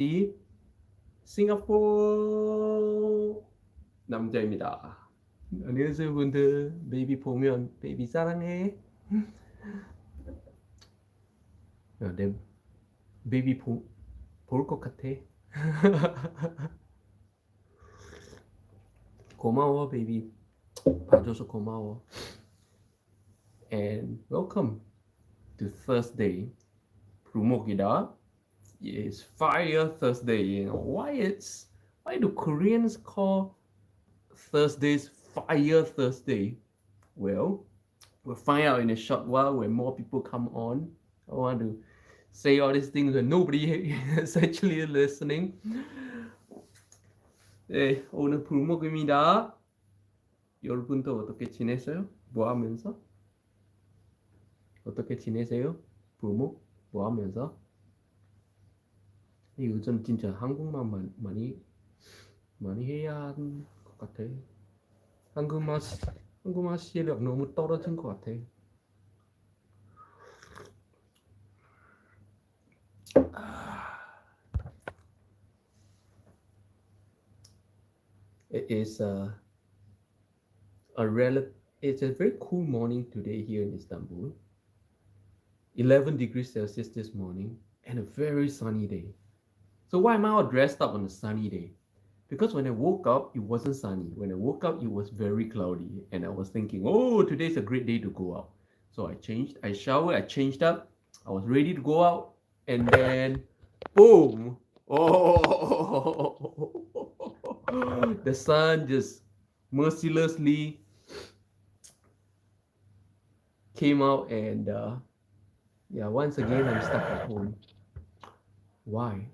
이 싱가포르 남자입니다. 안녕하세요 분들. 베이비 보면 베이비 사랑해. 야, 내 베이비 볼 것 같아. 고마워 베이비. 봐줘서 고마워. And welcome to Thursday. 불목이다. It's Fire Thursday. You know why do Koreans call Thursdays Fire Thursday? Well, we'll find out in a short while when more people come on. I want to say all these things when nobody is actually listening. 네, 오늘 불목입니다. 여러분도 어떻게 지내세요? 뭐 하면서? 어떻게 지내세요? 불목? 뭐 하면서? 요즘 진짜 한국말 많이 해야 하는 것 같아. 한국말 실력 너무 떨어진 것 같아. It is it's a very cool morning today here in Istanbul. 11 degrees Celsius this morning and a very sunny day. So why am I all dressed up on a sunny day? Because when I woke up, it wasn't sunny. When I woke up, it was very cloudy. And I was thinking, oh, today's a great day to go out. So I showered, I changed up. I was ready to go out. And then, boom! Oh! The sun just mercilessly came out. And yeah, once again, I'm stuck at home. Why?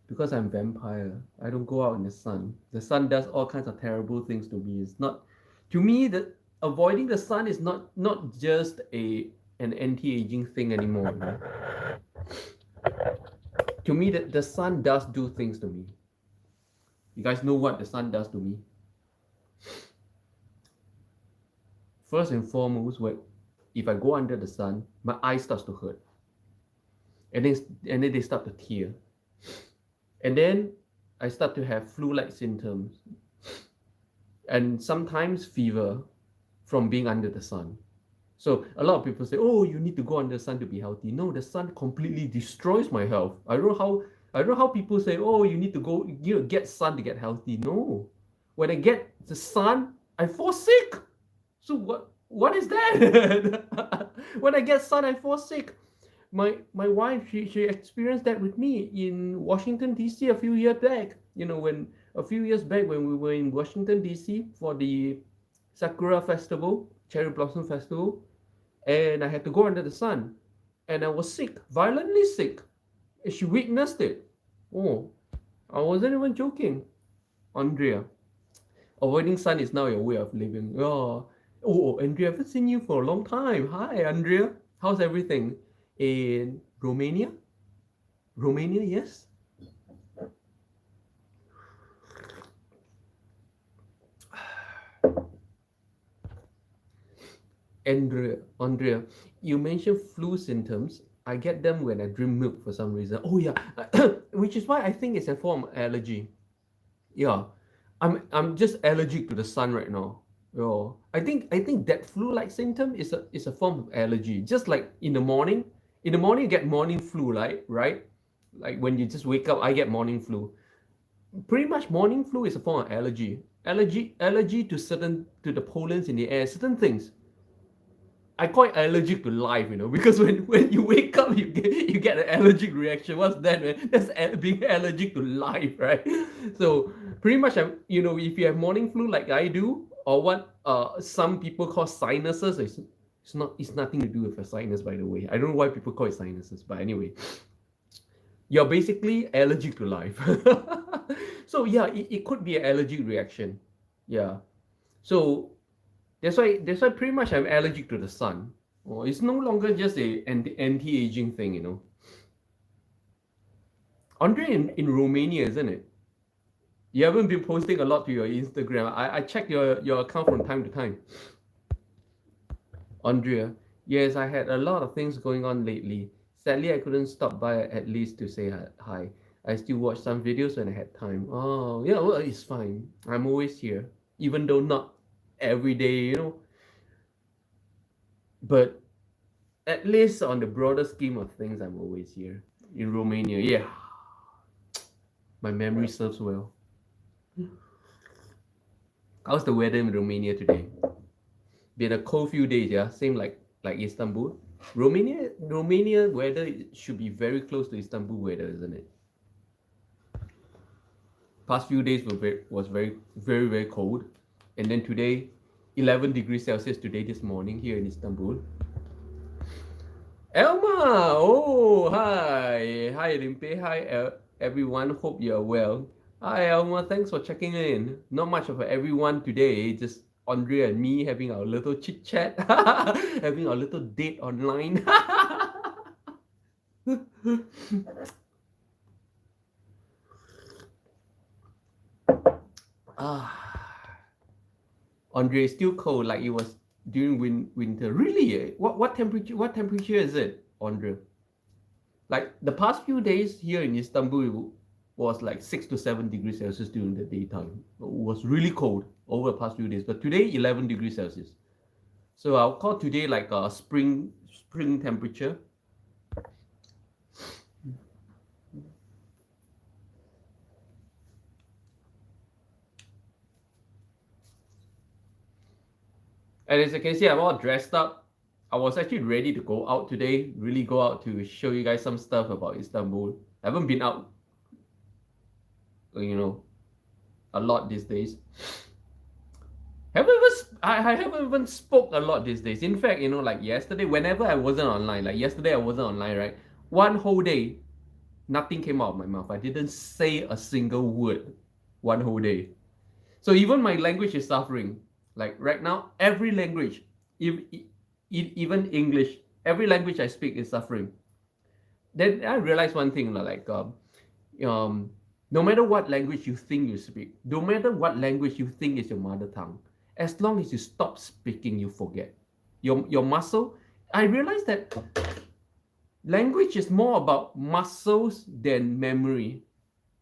Because I'm vampire. I don't go out in the sun. The sun does all kinds of terrible things to me. It's not, to me, that avoiding the sun is not just an anti-aging thing anymore. You know? To me, the sun does do things to me. You guys know what the sun does to me? First and foremost, if I go under the sun, my eyes starts to hurt, and then they start to tear. And then I start to have flu-like symptoms and sometimes fever from being under the sun. So a lot of people say, oh, you need to go under the sun to be healthy. No, the sun completely destroys my health. I don't know how people say, oh, you need to go get sun to get healthy. No. When I get the sun, I fall sick. So what is that? When I get sun, I fall sick. My wife, she experienced that with me in Washington DC a few years back. You know, when we were in Washington DC for the Sakura Festival, Cherry Blossom Festival, and I had to go under the sun, and I was sick, violently sick. She witnessed it. Oh, I wasn't even joking. Andrea, avoiding sun is now your way of living. Oh, Andrea, I haven't seen you for a long time. Hi, Andrea. How's everything? In Romania? Romania, yes. Andrea, you mentioned flu symptoms. I get them when I drink milk for some reason. Oh yeah, which is why I think it's a form of allergy. Yeah, I'm just allergic to the sun right now. Oh, I think that flu-like symptom is a form of allergy. Just like in the morning you get morning flu, right? Like when you just wake up, I get morning flu. Pretty much morning flu is a form of allergy. Allergy to the pollens in the air, certain things. I call it allergic to life, because when you wake up, you get an allergic reaction. What's that, man? That's being allergic to life, right? So pretty much, if you have morning flu like I do, or what some people call sinuses, it's nothing to do with a sinus, by the way. I don't know why people call it sinuses, but anyway, you're basically allergic to life. So yeah, it could be an allergic reaction. Yeah. So that's why pretty much I'm allergic to the sun. Oh, it's no longer just an anti-aging thing. Andre in Romania, isn't it? You haven't been posting a lot to your Instagram. I check your account from time to time. Andrea, yes, I had a lot of things going on lately. Sadly, I couldn't stop by at least to say hi. I still watch some videos when I had time. Oh, yeah, well, it's fine. I'm always here, even though not every day, But at least on the broader scheme of things, I'm always here in Romania. Yeah, my memory serves well. How's the weather in Romania today? Been a cold few days, yeah. Same like Istanbul. Romania weather should be very close to Istanbul weather, isn't it? Past few days was very cold, and then today, 11 degrees Celsius today this morning here in Istanbul. Elma, oh hi Limpeh, hi everyone. Hope you're well. Hi Elma, thanks for checking in. Not much of everyone today, just Andrea and me having our little chit chat, having our little date online. Andre, it's still cold like it was during winter. Really? What temperature? What temperature is it, Andre? Like the past few days here in Istanbul was like 6 to 7 degrees Celsius during the daytime. It was really cold over the past few days, but today 11 degrees Celsius. So I'll call today like a spring temperature. And as you can see, I'm all dressed up. I was actually ready to go out today, really go out to show you guys some stuff about Istanbul. I haven't been out, a lot these days. I haven't even spoke a lot these days. In fact, like yesterday, whenever I wasn't online, like yesterday I wasn't online, right? One whole day, nothing came out of my mouth. I didn't say a single word one whole day. So even my language is suffering. Like right now, every language, even English, every language I speak is suffering. Then I realized one thing, like no matter what language you think you speak, no matter what language you think is your mother tongue, as long as you stop speaking, you forget. Your muscle. I realized that language is more about muscles than memory.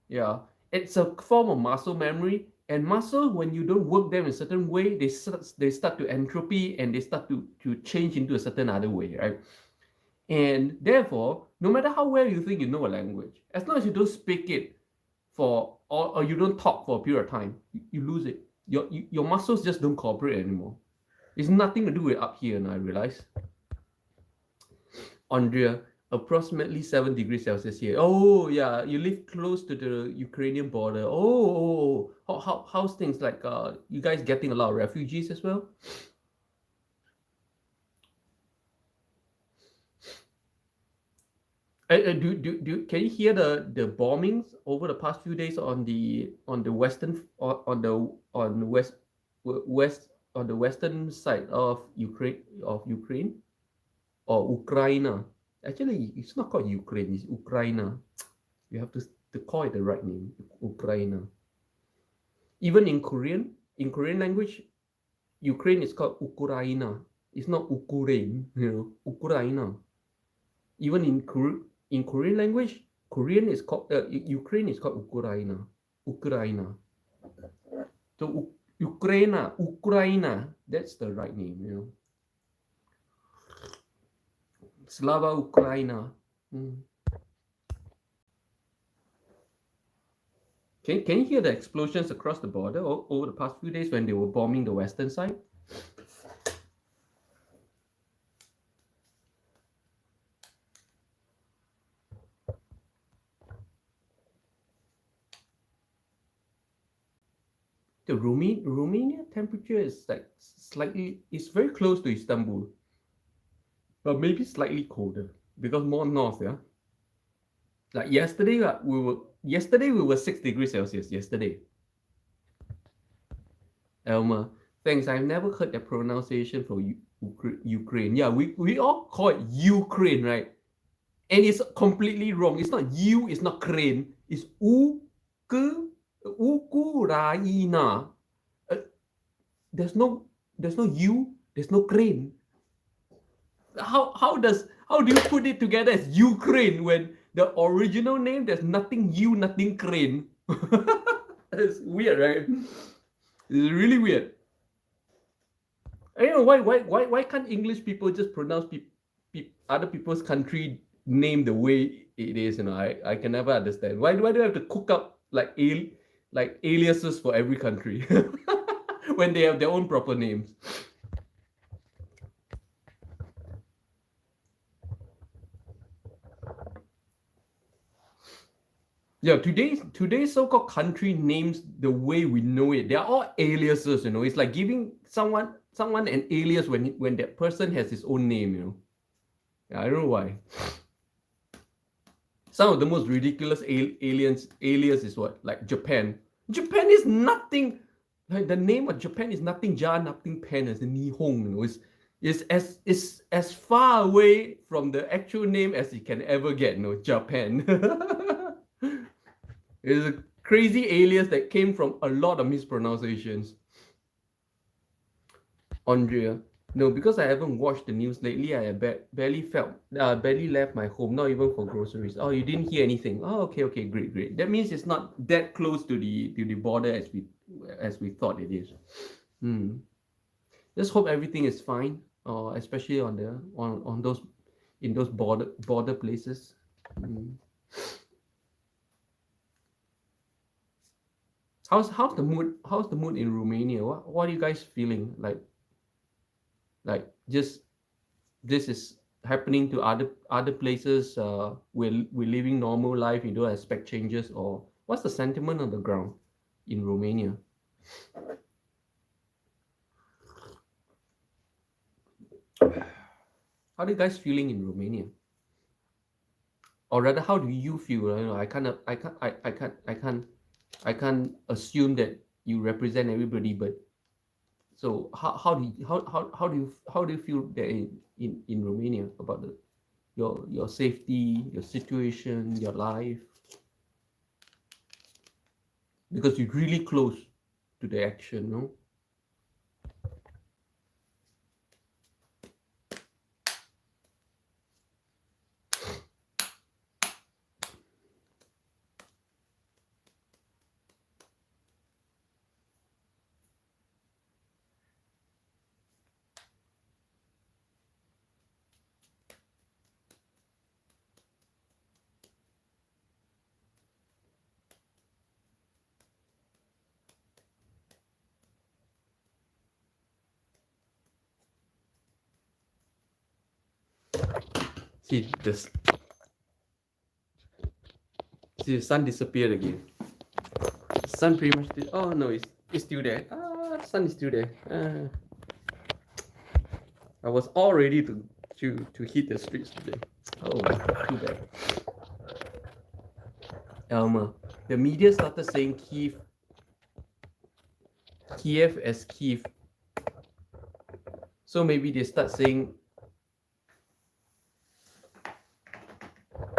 Yeah, it's a form of muscle memory. And muscle, when you don't work them in a certain way, they start to entropy and they start to change into a certain other way, right? And therefore, no matter how well you think you know a language, as long as you don't speak it or you don't talk for a period of time, you lose it. Your muscles just don't cooperate anymore. It's nothing to do with up here, and I realize. Andrea, approximately 7 degrees Celsius here. Oh yeah, you live close to the Ukrainian border. How's things like? You guys getting a lot of refugees as well? Can you hear the bombings over the past few days on the western on the western side of Ukraine or Ukraine? Actually, it's not called Ukraine, it's Ukraine. You have to call it the right name, Ukraine. Even in Korean language, Ukraine is called Ukraina. It's not Ukraine, Ukraina. Even in Korean language, Korean is called Ukraine is called Ukraina. Ukraina. So Ukraina, that's the right name, Slava Ukraina. Can you hear the explosions across the border over the past few days when they were bombing the western side? The Romania temperature is like it's very close to Istanbul, but maybe slightly colder because more north, yeah. Like yesterday, we were 6 degrees Celsius yesterday. Elma, thanks. I've never heard the pronunciation for Ukraine. Yeah, we all call it Ukraine, right? And it's completely wrong. It's not it's not crane. It's Ukraina. There's no U. There's no crane. How do you put it together as Ukraine when the original name, there's nothing you, nothing crane. It's weird, right? It's really weird. I don't know why can't English people just pronounce other people's country name the way it is? You know, I can never understand. Why do I have to cook up like aliases for every country when they have their own proper names? Yeah, today's so-called country names, the way we know it, they are all aliases. You know, it's like giving someone an alias when that person has his own name. You know, yeah, I don't know why. Some of the most ridiculous alias is what, like Japan. Japan is nothing. Like the name of Japan is nothing Ja, nothing Pen as the Nihon. You know, it's as far away from the actual name as it can ever get. You know, Japan. It's a crazy alias that came from a lot of mispronunciations. Andrea, no, because I haven't watched the news lately. I barely left my home, not even for groceries. Oh, you didn't hear anything? Oh, okay, great. That means it's not that close to the border as we thought it is. Just hope everything is fine. Especially on those in those border places. How's the mood in Romania? What are you guys feeling like? Just this is happening to other places. We're living normal life. You don't expect changes, or what's the sentiment on the ground in Romania? How are you guys feeling in Romania? Or rather, how do you feel? You know, I can't assume that you represent everybody, but so how do you feel there in Romania about your safety, your situation, your life? Because you're really close to the action, no? See the sun disappeared again. The sun pretty much did. Oh no, it's still there. The sun is still there. I was all ready to hit the streets today. Oh, too bad. Elmer, the media started saying Kiev as Kiev. So maybe they start saying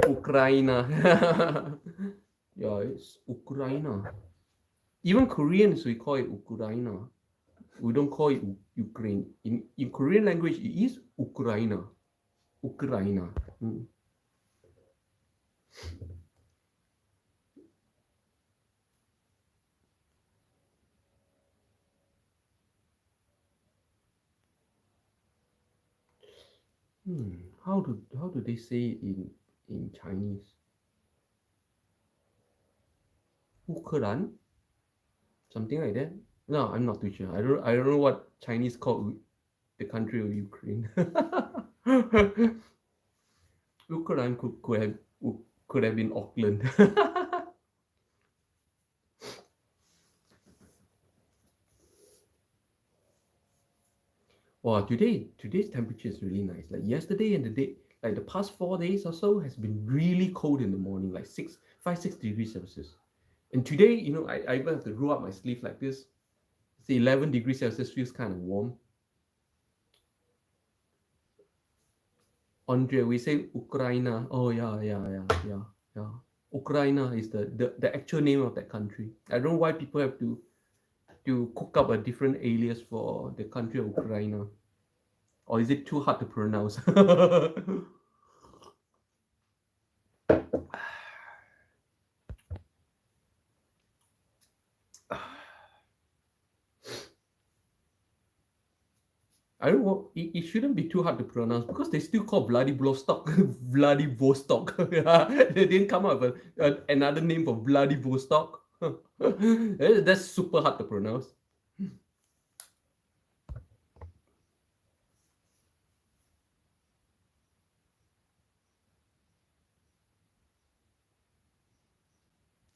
Ukraine. Yeah, it's Ukraine. Even Koreans, we call it Ukraine. We don't call it Ukraine. In Korean language, it is Ukraine. Ukraine. How do they say it in Chinese? Ukraine? Something like that? No, I'm not too sure. I don't know what Chinese called the country of Ukraine. Ukraine could have been Auckland. Wow, today's temperature is really nice. Like yesterday and the day, like the past 4 days or so, has been really cold in the morning, like 6 degrees Celsius. And today, you know, I even have to roll up my sleeve like this. It's 11 degrees Celsius, feels kind of warm. Andrea, we say Ukraine. Oh yeah. Ukraine is the actual name of that country. I don't know why people have to cook up a different alias for the country of Ukraine. Or is it too hard to pronounce? I don't know. It shouldn't be too hard to pronounce because they still call Vladivostok Vladivostok. They didn't come up with another name for Vladivostok. That's super hard to pronounce.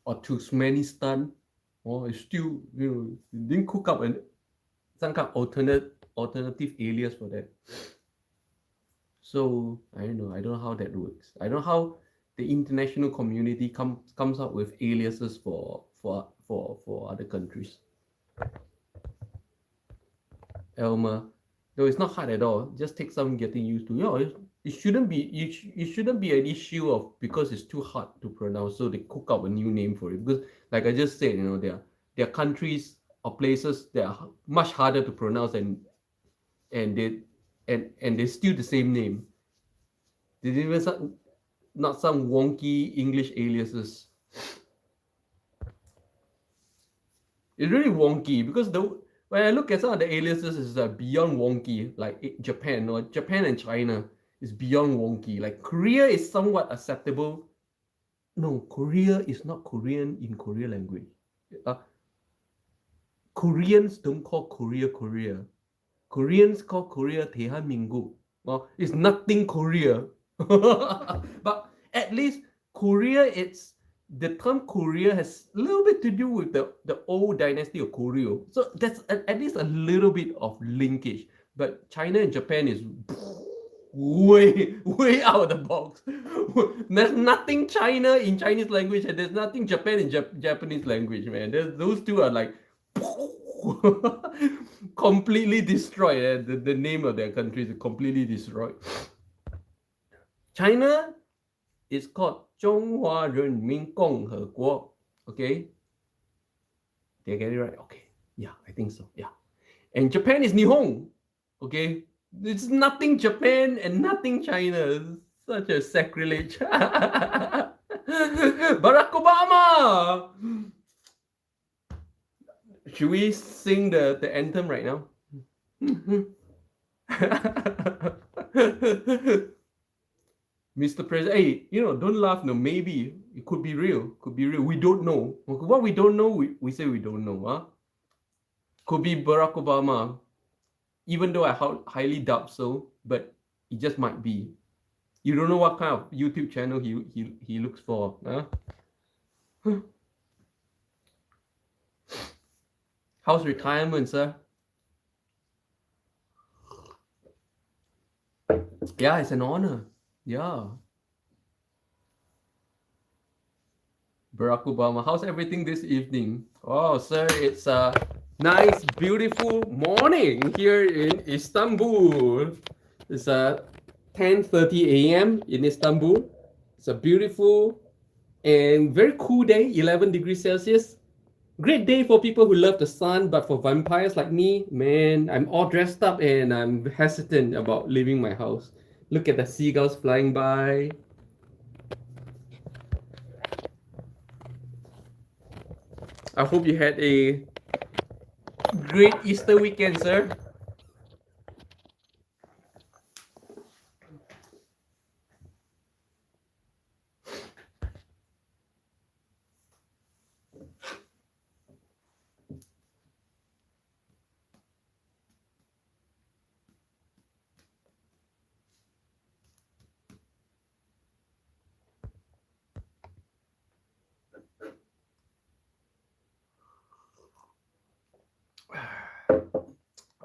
Or Turkmenistan. Or it's still, didn't cook up some kind of alternative alias for that. So I don't know how that works. I don't know how the international community comes up with aliases for other countries. Elmer, no, it's not hard at all. Just take some getting used to. It shouldn't be it shouldn't be an issue of because it's too hard to pronounce, so they cook up a new name for it. Because like I just said, there are countries or places that are much harder to pronounce and they're still the same name. They even not some wonky English aliases. It's really wonky because when I look at some of the aliases, it's beyond wonky. Like Japan and China is beyond wonky. Like Korea is somewhat acceptable. No, Korea is not Korean in Korean language. Koreans don't call Korea Korea. Koreans call Korea 대한민국. Well, it's nothing Korea. But at least Korea, the term Korea has a little bit to do with the old dynasty of Koryo. So that's at least a little bit of linkage. But China and Japan is way out of the box. There's nothing China in Chinese language and there's nothing Japan in Japanese language, man. Those two are like completely destroyed. The name of their country is completely destroyed. China is called 中华人民共和国. Okay? Did I get it right? Okay. Yeah, I think so. Yeah. And Japan is Nihon. Okay? It's nothing Japan and nothing China. It's such a sacrilege. Barack Obama! Should we sing the anthem right now? Mr. President, hey, don't laugh. No, maybe it could be real. Could be real. We don't know. What we don't know, we say we don't know. Huh? Could be Barack Obama, even though I highly doubt so. But it just might be. You don't know what kind of YouTube channel he looks for. Huh? How's retirement, sir? Yeah, it's an honor. Yeah. Barack Obama, how's everything this evening? Oh, sir, it's a nice, beautiful morning here in Istanbul. It's 10:30 a.m. in Istanbul. It's a beautiful and very cool day, 11 degrees Celsius. Great day for people who love the sun, but for vampires like me, man, I'm all dressed up and I'm hesitant about leaving my house. Look at the seagulls flying by. I hope you had a great Easter weekend, sir.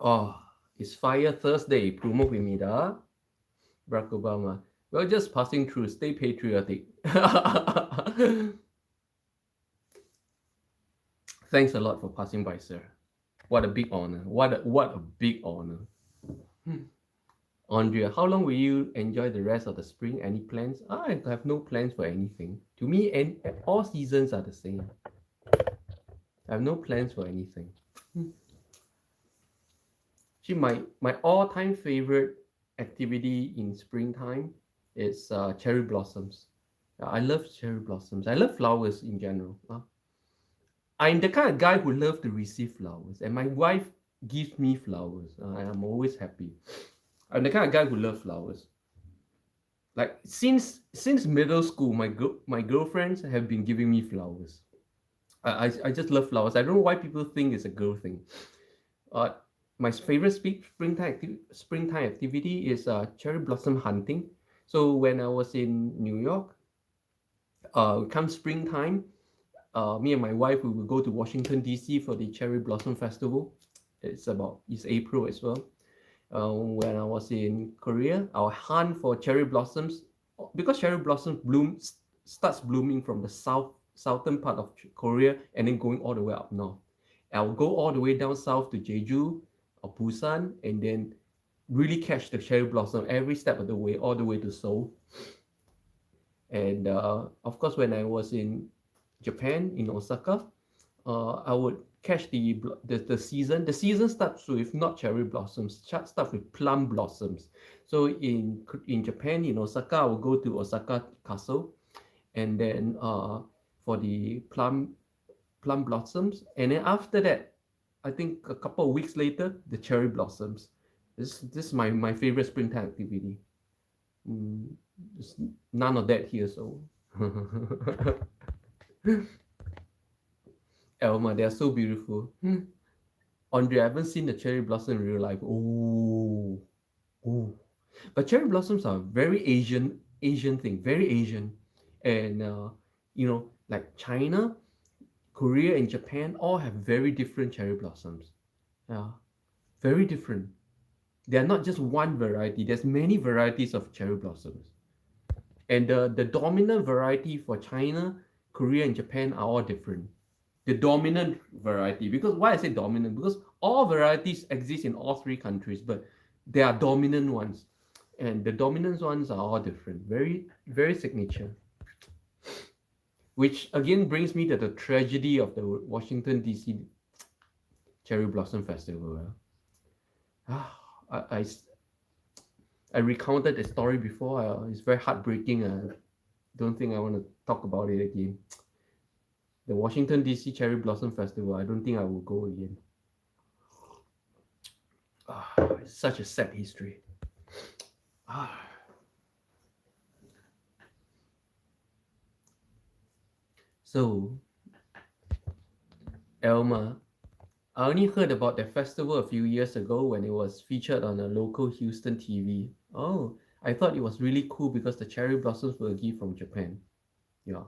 Oh, it's Fire Thursday. 불목이다. Barack Obama. Well, just passing through. Stay patriotic. Thanks a lot for passing by, sir. What a big honor. What a big honor. Andrea, how long will you enjoy the rest of the spring? Any plans? I have no plans for anything. To me, all seasons are the same. I have no plans for anything. See, my all-time favorite activity in springtime is cherry blossoms. I love cherry blossoms. I love flowers in general. I'm the kind of guy who loves to receive flowers, and my wife gives me flowers. I am always happy. I'm the kind of guy who loves flowers. Like since middle school, my girlfriends have been giving me flowers. I just love flowers. I don't know why people think it's a girl thing. Uh, my favorite springtime activity is cherry blossom hunting. So when I was in New York, come springtime, me and my wife we will go to Washington D.C. for the cherry blossom festival. It's April as well. When I was in Korea, our hunt for cherry blossoms, because cherry blossom starts blooming from the southern part of Korea and then going all the way up north. I'll go all the way down south to Jeju or Busan and then really catch the cherry blossom every step of the way, all the way to Seoul. And of course, when I was in Japan, in Osaka, I would catch the season. The season starts with not cherry blossoms, starts with plum blossoms. So in Japan, in Osaka, I will go to Osaka Castle, and then for the plum blossoms, and then after that, I think a couple of weeks later, the cherry blossoms. This is my favorite springtime activity. There's none of that here, so. Elma, they are so beautiful. Andre, I haven't seen the cherry blossom in real life. Oh. But cherry blossoms are very Asian thing, very Asian. And like China, Korea, and Japan all have very different cherry blossoms. Yeah, very different. They are not just one variety. There's many varieties of cherry blossoms. And the dominant variety for China, Korea, and Japan are all different. The dominant variety, because why I say dominant? Because all varieties exist in all three countries, but there are dominant ones. And the dominant ones are all different. Very, very signature. Which again brings me to the tragedy of the Washington D.C. Cherry Blossom Festival. I recounted the story before. It's very heartbreaking. I don't think I want to talk about it again. The Washington D.C. Cherry Blossom Festival, I don't think I will go again. It's such a sad history. So, Elma, I only heard about the festival a few years ago when it was featured on a local Houston TV. Oh, I thought it was really cool because the cherry blossoms were a gift from Japan. Yeah.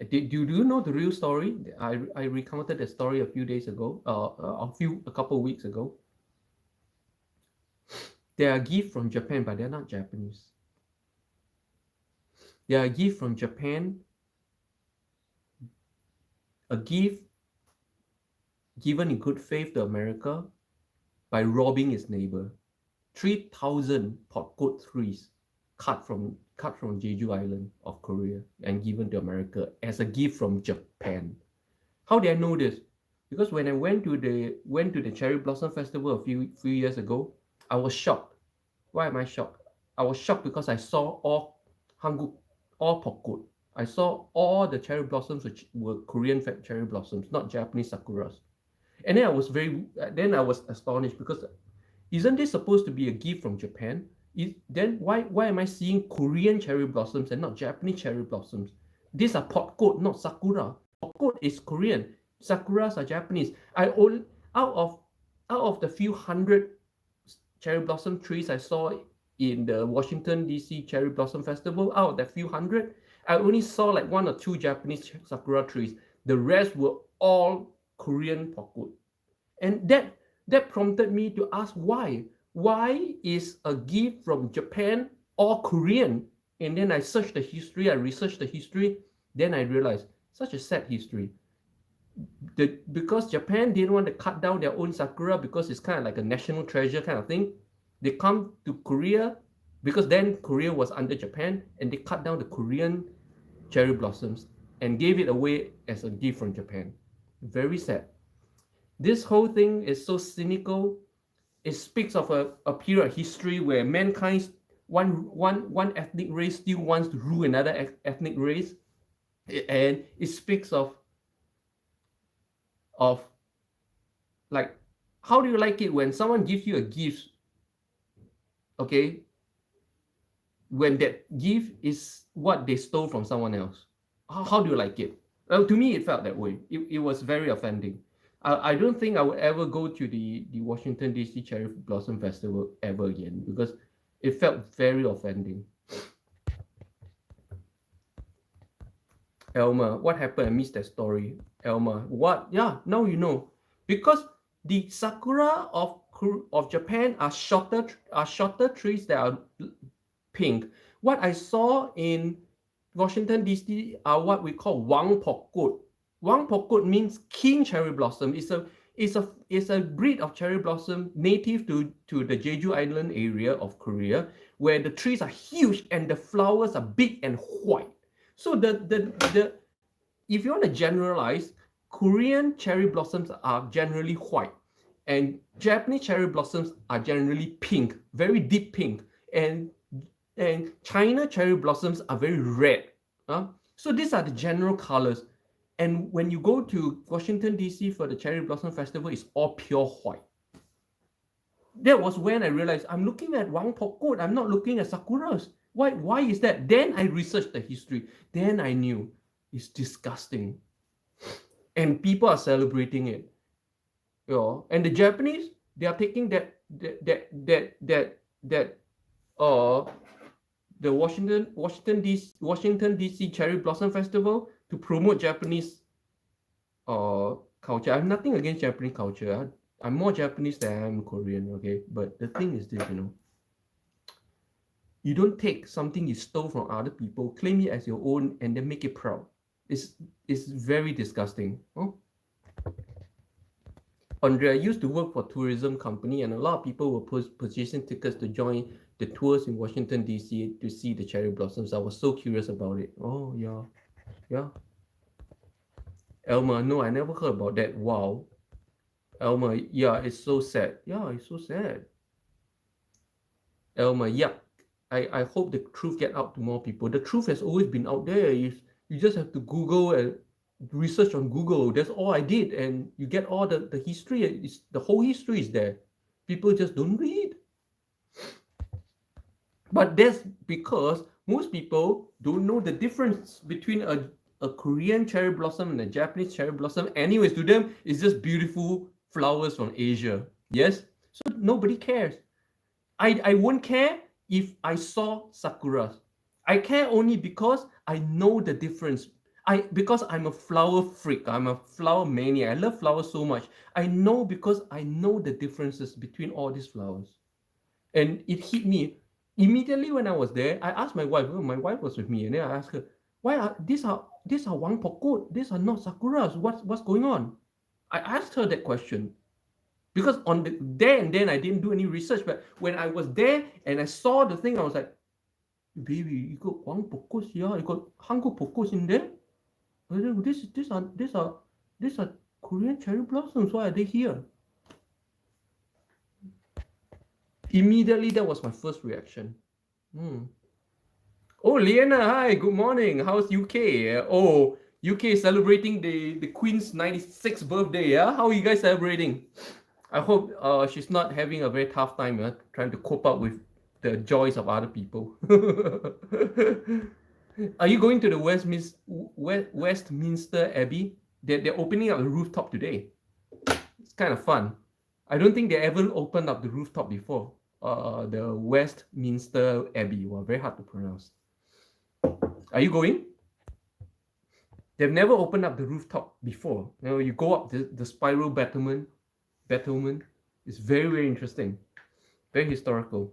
Do you know the real story? I recounted the story a few days ago, a couple of weeks ago. They are a gift from Japan, but they're not Japanese. They are a gift from Japan, a gift given in good faith to America by robbing its neighbor. 3,000 potcoat trees cut from Jeju Island of Korea and given to America as a gift from Japan. How did I know this? Because when I went to the Cherry Blossom Festival a few years ago, I was shocked. Why am I shocked? I was shocked because I saw all potcoat. I saw all the cherry blossoms which were Korean cherry blossoms, not Japanese sakuras. And then I was astonished because isn't this supposed to be a gift from Japan? Then why am I seeing Korean cherry blossoms and not Japanese cherry blossoms? These are potcoat, not sakura. Potcoat is Korean. Sakuras are Japanese. Out of the few hundred cherry blossom trees I saw in the Washington D.C. Cherry Blossom Festival, out of that few hundred, I only saw like one or two Japanese sakura trees. The rest were all Korean potcoat. And that prompted me to ask why. Why is a gift from Japan all Korean? And then I researched the history, then I realized such a sad history. Because Japan didn't want to cut down their own sakura because it's kind of like a national treasure kind of thing. They come to Korea because then Korea was under Japan and they cut down the Korean cherry blossoms and gave it away as a gift from Japan. Very sad. This whole thing is so cynical. It speaks of a period of history where mankind one ethnic race still wants to rule another ethnic race, and it speaks of like, how do you like it when someone gives you a gift, okay, when that gift is what they stole from someone else? How do you like it? To me, it felt that way. It was very offending. I don't think I would ever go to the Washington DC Cherry Blossom Festival ever again, because it felt very offending. Elma, what happened? I missed that story. Elma, what? Yeah, now you know. Because the sakura of Japan are shorter trees that are pink. What I saw in Washington DC are what we call Wang Pokut. Wang Pokut means king cherry blossom. It's a breed of cherry blossom native to the Jeju Island area of Korea, where the trees are huge and the flowers are big and white. So if you want to generalize, Korean cherry blossoms are generally white, and Japanese cherry blossoms are generally pink, very deep pink, and China cherry blossoms are very red. So these are the general colors. And when you go to Washington DC for the Cherry Blossom Festival, it's all pure white. That was when I realized I'm looking at Wang Pokut, I'm not looking at sakuras. Why is that? Then I researched the history. Then I knew it's disgusting. And people are celebrating it. And the Japanese, they are taking the Washington DC Cherry Blossom Festival to promote Japanese culture. I have nothing against Japanese culture. I'm more Japanese than I'm Korean, okay? But the thing is this, you don't take something you stole from other people, claim it as your own, and then make it proud. It's very disgusting. Andrea, I used to work for a tourism company, and a lot of people were purchasing tickets to join the tours in Washington DC to see the cherry blossoms. I was so curious about it. Oh yeah. Elma, no, I never heard about that. Wow. Elma, yeah, it's so sad. Yeah, it's so sad. Elma, yeah. I hope the truth get out to more people. The truth has always been out there. You just have to Google and research on Google. That's all I did, and you get all the history. The whole history is there. People just don't read. But that's because most people don't know the difference between a Korean cherry blossom and a Japanese cherry blossom. Anyways, to them, it's just beautiful flowers from Asia. Yes? So nobody cares. I won't care if I saw sakuras. I care only because I know the difference. Because I'm a flower freak. I'm a flower maniac. I love flowers so much. I know because I know the differences between all these flowers. And it hit me. Immediately when I was there, I asked my wife. My wife was with me, and then I asked her, "Why are these are Wang Pokut? These are not sakuras. What's going on?" I asked her that question because there and then I didn't do any research. But when I was there and I saw the thing, I was like, "Baby, you got Wang Pokut here. You got Hangul Pokut in there. These are Korean cherry blossoms. Why are they here?" Immediately, that was my first reaction. Oh, Liana, hi, good morning. How's UK? UK celebrating the Queen's 96th birthday. Yeah, how are you guys celebrating? I hope she's not having a very tough time trying to cope up with the joys of other people. Are you going to the Westminster Abbey? They're opening up the rooftop today. It's kind of fun. I don't think they ever opened up the rooftop before. The Westminster Abbey. Well, very hard to pronounce. Are you going? They've never opened up the rooftop before. You go up the spiral battlement. It's very, very interesting. Very historical.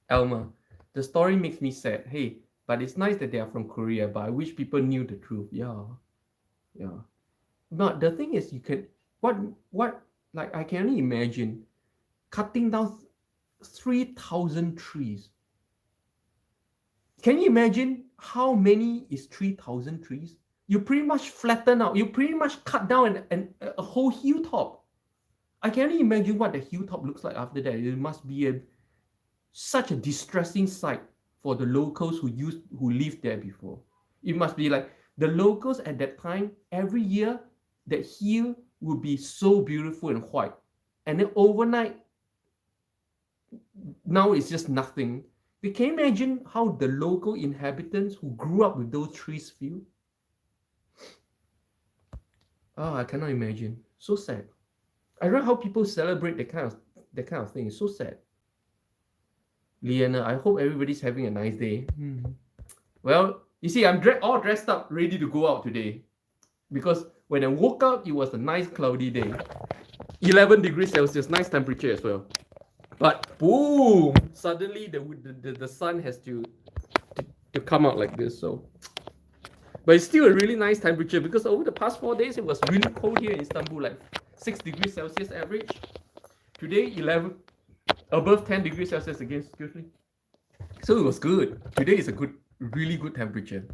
Elma, the story makes me sad. Hey, but it's nice that they are from Korea, but I wish people knew the truth. Yeah. But the thing is, you can like I can only imagine cutting down 3,000 trees. Can you imagine how many is 3,000 trees? You pretty much flatten out. You pretty much cut down a whole hilltop. I can only imagine what the hilltop looks like after that. It must be such a distressing sight for the locals who lived there before. It must be like the locals at that time, every year, that hill would be so beautiful and white. And then overnight, now it's just nothing. Can you imagine how the local inhabitants who grew up with those trees feel? Oh, I cannot imagine. So sad. I don't know how people celebrate that kind of thing. It's so sad. Liana, I hope everybody's having a nice day. Well, you see, I'm all dressed up, ready to go out today. Because when I woke up, it was a nice cloudy day. 11 degrees Celsius, nice temperature as well. But boom, suddenly the sun has to come out like this. So, but it's still a really nice temperature because over the past 4 days, it was really cold here in Istanbul, like 6 degrees Celsius average. Today, 11, above 10 degrees Celsius again, excuse me. So it was good. Today is a really good temperature.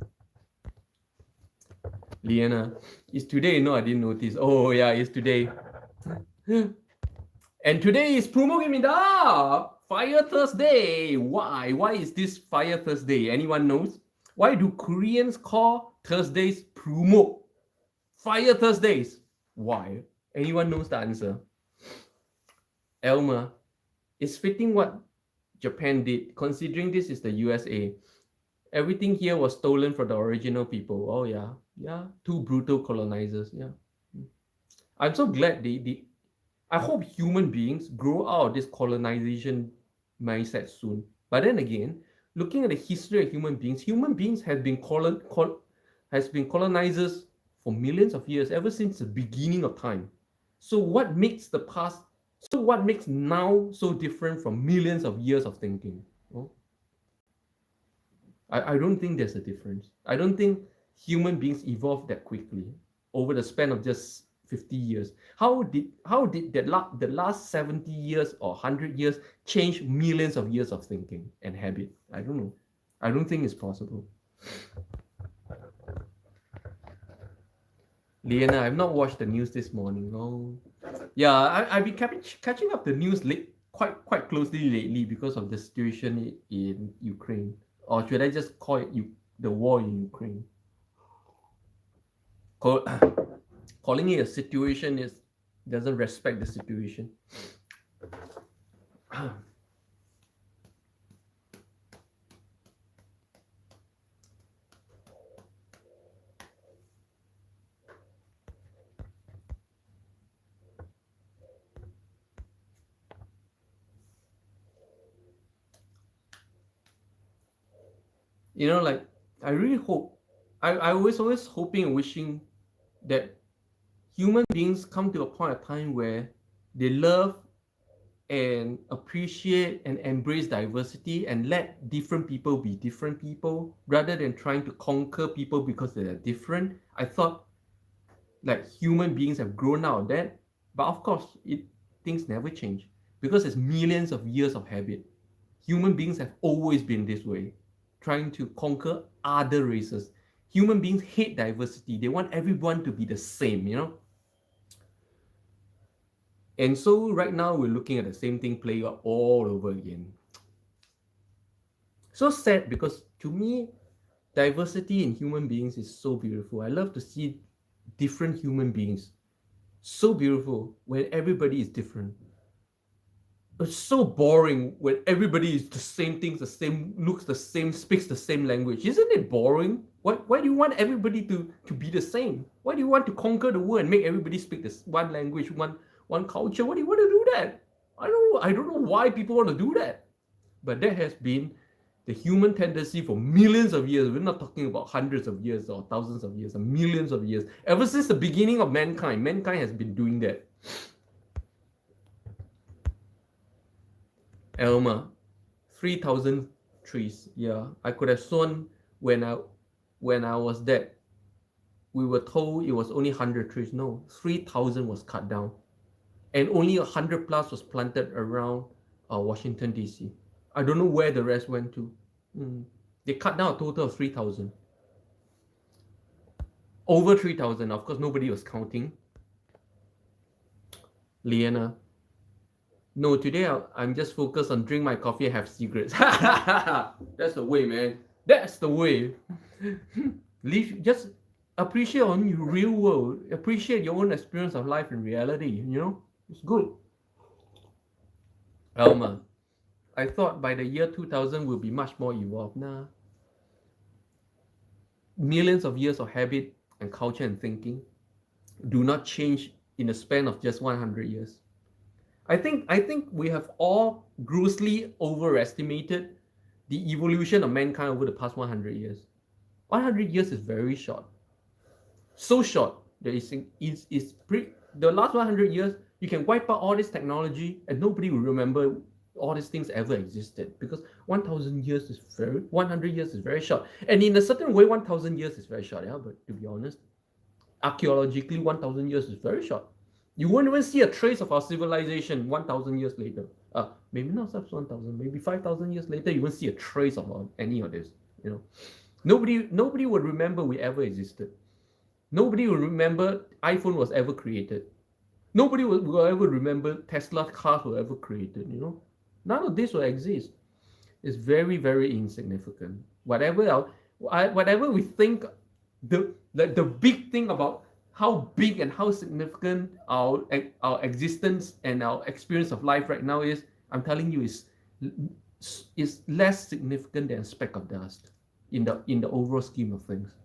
Liana, it's today? No, I didn't notice. Oh yeah, it's today. And today is 불목이다, Fire Thursday. Why? Why is this Fire Thursday? Anyone knows? Why do Koreans call Thursdays 불목? Fire Thursdays. Why? Anyone knows the answer? Elmer, it's fitting what Japan did, considering this is the USA. Everything here was stolen from the original people. Oh yeah, yeah. Two brutal colonizers. Yeah. I'm so glad I hope human beings grow out of this colonization mindset soon. But then again, looking at the history of human beings have been colonizers for millions of years, ever since the beginning of time. So what makes now so different from millions of years of thinking? Oh? I don't think there's a difference. I don't think human beings evolved that quickly over the span of just 50 years. How did the last 70 years or 100 years change millions of years of thinking and habit? I don't know. I don't think it's possible. Liana, I've not watched the news this morning. Oh, yeah, I've been catching up the news quite closely lately because of the situation in Ukraine. Or should I just call it the war in Ukraine? Calling it a situation doesn't respect the situation. You know, like, I really hope, I was always hoping and wishing that human beings come to a point of time where they love and appreciate and embrace diversity and let different people be different people rather than trying to conquer people because they are different. I thought like human beings have grown out of that, but of course things never change because it's millions of years of habit. Human beings have always been this way, trying to conquer other races. Human beings hate diversity. They want everyone to be the same, you know? And so right now we're looking at the same thing play out all over again. So sad because to me, diversity in human beings is so beautiful. I love to see different human beings. So beautiful when everybody is different. It's so boring when everybody is the same things, the same, looks the same, speaks the same language. Isn't it boring? Why do you want everybody to be the same? Why do you want to conquer the world and make everybody speak this one language, one culture? Why do you want to do that? I don't know why people want to do that. But that has been the human tendency for millions of years. We're not talking about hundreds of years or thousands of years, or millions of years. Ever since the beginning of mankind has been doing that. Elma, 3,000 trees. Yeah, I could have sworn when I was dead, we were told it was only 100 trees. No, 3,000 was cut down, and only 100 plus was planted around Washington DC. I don't know where the rest went to. They cut down a total of 3,000. Over 3,000. Of course, nobody was counting. Liana, No, today I'm just focused on drink my coffee and have cigarettes. That's the way, man. That's the way. Just appreciate on your real world. Appreciate your own experience of life and reality. It's good. Elma, I thought by the year 2000 we'll be much more evolved. Nah. Millions of years of habit and culture and thinking do not change in the span of just 100 years. I think we have all grossly overestimated the evolution of mankind over the past 100 years. 100 years is very short. So short that the last 100 years you can wipe out all this technology and nobody will remember all these things ever existed, because 100 years is very short. And in a certain way 1000 years is very short, yeah, but to be honest, archaeologically 1000 years is very short. You won't even see a trace of our civilization 1000 years later. Maybe not such 1000, maybe 5000 years later you won't see a trace of any of this. Nobody would remember we ever existed. Nobody will remember iPhone was ever created. Nobody will ever remember Tesla cars were ever created. None of this will exist. It's very, very insignificant. Whatever we think, the big thing about how big and how significant our existence and our experience of life right now is, I'm telling you, is less significant than a speck of dust in the overall scheme of things.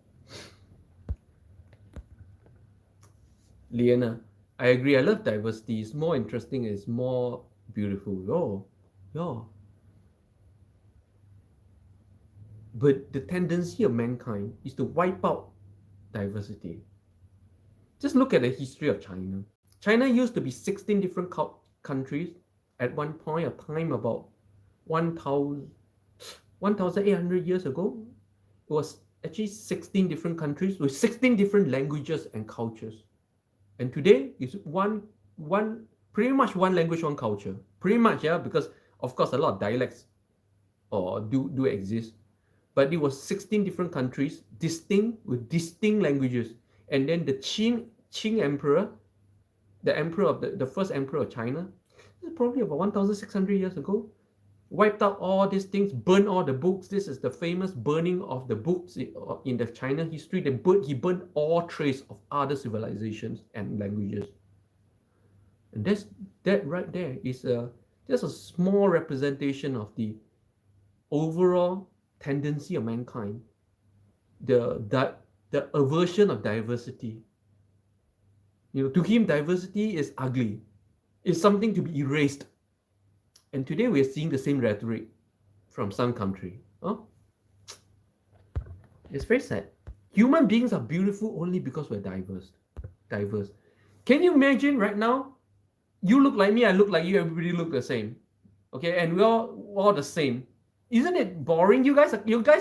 Liana, I agree. I love diversity. It's more interesting. It's more beautiful. Yeah. But the tendency of mankind is to wipe out diversity. Just look at the history of China. China used to be 16 different countries at one point of time, about 1,800 years ago. It was actually 16 different countries with 16 different languages and cultures. And today it's pretty much one language, one culture. Pretty much, yeah, because of course a lot of dialects do exist. But it was 16 different countries, distinct with distinct languages. And then the Qing emperor, the first emperor of China, probably about 1,600 years ago, wiped out all these things, burned all the books. This is the famous burning of the books in the China history. He burned all trace of other civilizations and languages. And that right there is just a small representation of the overall tendency of mankind, the aversion of diversity. To him, diversity is ugly. It's something to be erased. And today we are seeing the same rhetoric from some country. It's very sad. Human beings are beautiful only because we're diverse. Can you imagine right now? You look like me, I look like you, everybody look the same. Okay, and we're all the same. Isn't it boring? You guys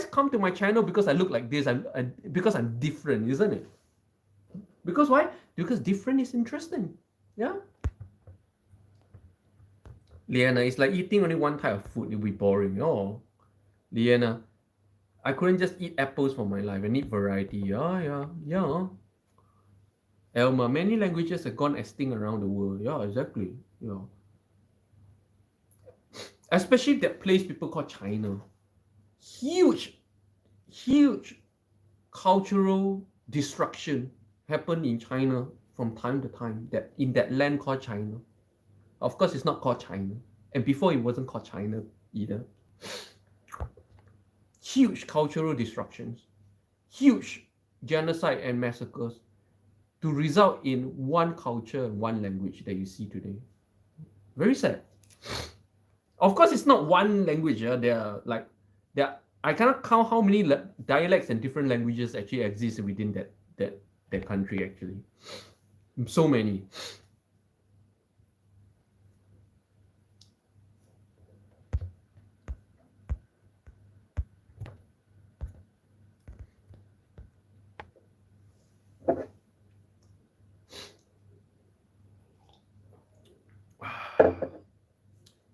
come to my channel because I look like this, because I'm different, isn't it? Because why? Because different is interesting. Yeah. Liana, it's like eating only one type of food. It'll be boring. Oh, Liana, I couldn't just eat apples for my life. I need variety. Yeah. Elma, many languages have gone extinct around the world. Yeah, exactly. Especially that place people call China. Huge cultural destruction happened in China from time to time, that in that land called China. Of course, it's not called China. And before it wasn't called China either. Huge cultural disruptions. Huge genocide and massacres to result in one culture and one language that you see today. Very sad. Of course, it's not one language. I cannot count how many dialects and different languages actually exist within that country, actually. So many.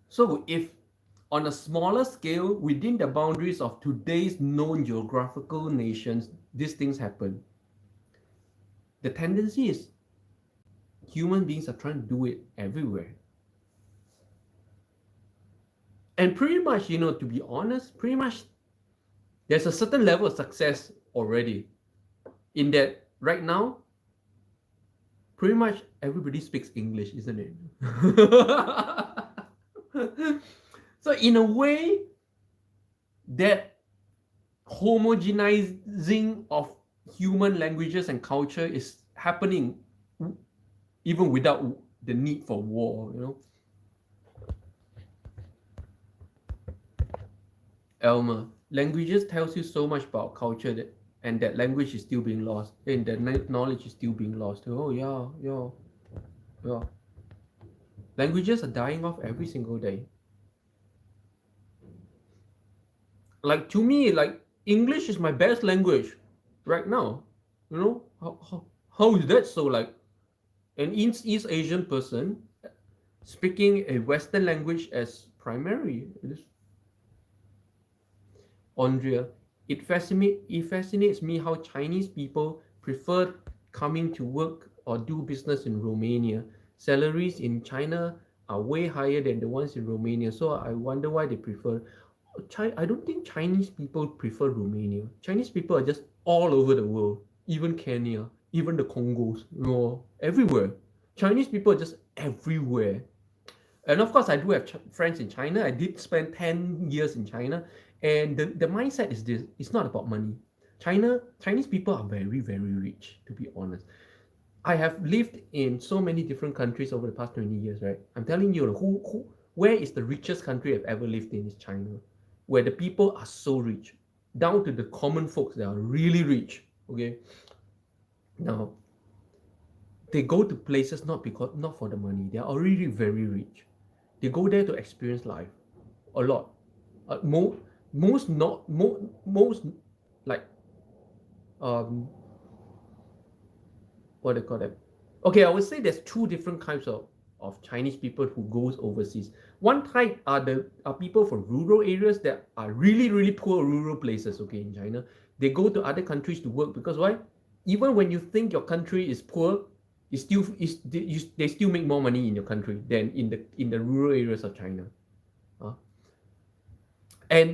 So if on a smaller scale, within the boundaries of today's known geographical nations, these things happen, the tendency is human beings are trying to do it everywhere. And pretty much, to be honest, pretty much there's a certain level of success already in that right now, pretty much everybody speaks English, isn't it? So in a way, that homogenizing of human languages and culture is happening even without the need for war. Elmer, languages tells you so much about culture and that language is still being lost, and that knowledge is still being lost. Oh yeah. Languages are dying off every single day. Like, to me, like, English is my best language right now. How is that so? Like, an East Asian person speaking a Western language as primary. Andrea, it fascinates me how Chinese people prefer coming to work or do business in Romania. Salaries in China are way higher than the ones in Romania, so I wonder why they prefer. I don't think Chinese people prefer Romania. Chinese people are just all over the world, even Kenya, even the Congos, everywhere. Chinese people are just everywhere. And of course, I do have friends in China. I did spend 10 years in China. And the mindset is this: it's not about money. Chinese people are very, very rich, to be honest. I have lived in so many different countries over the past 20 years, right? I'm telling you, where is the richest country I've ever lived in is China, where the people are so rich, down to the common folks that are really rich. Okay. Now, they go to places not for the money. They are already very rich. They go there to experience life, a lot. Most like what do you call that? Okay, I would say there's two different kinds of Chinese people who goes overseas. One type are people from rural areas that are really, really poor rural places, okay, in China. They go to other countries to work because why? Even when you think your country is poor, they still make more money in your country than in the rural areas of China.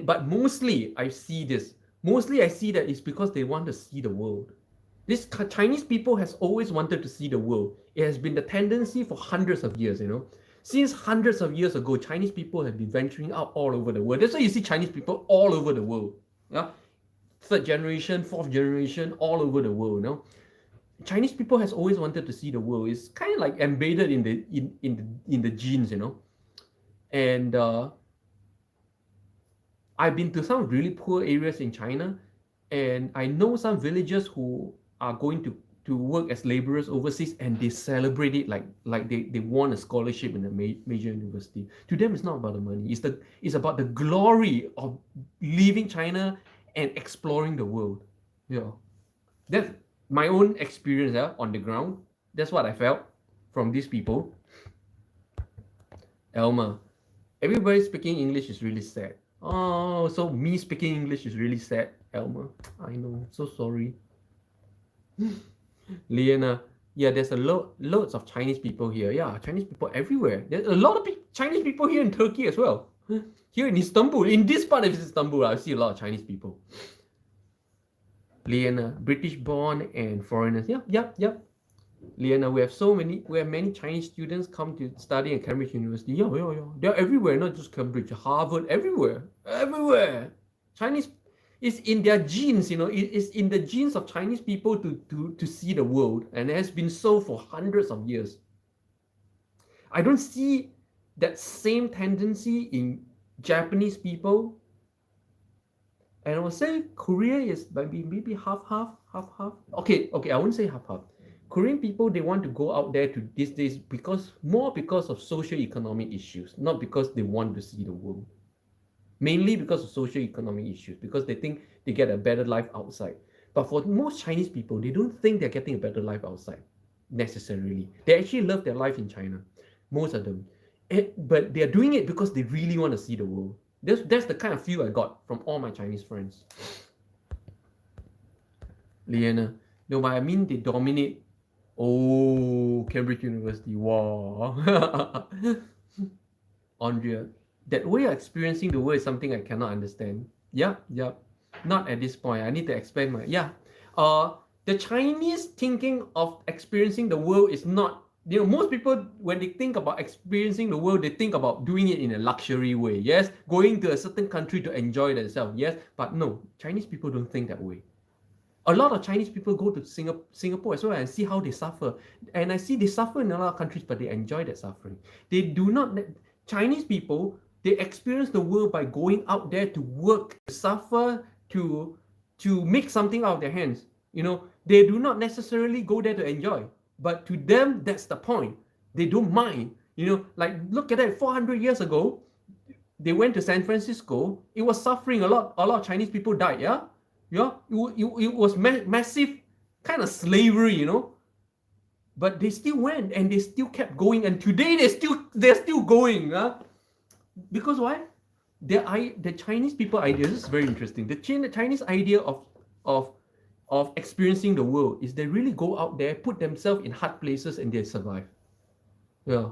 But mostly I see that it's because they want to see the world. This Chinese people has always wanted to see the world. It has been the tendency for hundreds of years, Since hundreds of years ago, Chinese people have been venturing out all over the world. That's why you see Chinese people all over the world. Yeah? Third generation, fourth generation, all over the world, Chinese people has always wanted to see the world. It's kind of like embedded in the genes, And I've been to some really poor areas in China, and I know some villagers who are going to work as laborers overseas, and they celebrate it like they won a scholarship in a major university. To them, it's not about the money. It's about the glory of leaving China and exploring the world. Yeah, that's my own experience on the ground. That's what I felt from these people. Elma, everybody speaking English is really sad. Oh, so me speaking English is really sad, Elmer. I know. So sorry. Liana, yeah, there's loads of Chinese people here. Yeah, Chinese people everywhere. There's a lot of Chinese people here in Turkey as well. Here in Istanbul, in this part of Istanbul, I see a lot of Chinese people. Liana, British born and foreigners. Yep. Liana, we have many Chinese students come to study at Cambridge University. Yeah. They're everywhere, not just Cambridge, Harvard, everywhere. Chinese is in their genes, it's in the genes of Chinese people to see the world, and it has been so for hundreds of years. I don't see that same tendency in Japanese people. And I would say Korea is maybe half. Okay, I wouldn't say half. Korean people, they want to go out there to these days because of socio-economic issues, not because they want to see the world. Mainly because of socio-economic issues, because they think they get a better life outside. But for most Chinese people, they don't think they're getting a better life outside, necessarily. They actually love their life in China, most of them. But they're doing it because they really want to see the world. That's the kind of feel I got from all my Chinese friends. Liana, no, but I mean they dominate. Oh, Cambridge University, wow. Andrea, that way of experiencing the world is something I cannot understand. Yeah. Not at this point. I need to explain my the Chinese thinking of experiencing the world is not, most people, when they think about experiencing the world, they think about doing it in a luxury way. Yes, going to a certain country to enjoy themselves. Yes, but no, Chinese people don't think that way. A lot of Chinese people go to Singapore as well and see how they suffer. And I see they suffer in a lot of countries, but they enjoy that suffering. They do not, Chinese people, they experience the world by going out there to work, to suffer, to make something out of their hands. They do not necessarily go there to enjoy. But to them, that's the point. They don't mind. Like, look at that, 400 years ago, they went to San Francisco. It was suffering a lot. A lot of Chinese people died, yeah? It was massive kind of slavery, But they still went and they still kept going. And today they're still going, huh? Because why? The Chinese people idea, this is very interesting. The Chinese idea of experiencing the world is they really go out there, put themselves in hard places, and they survive. Yeah.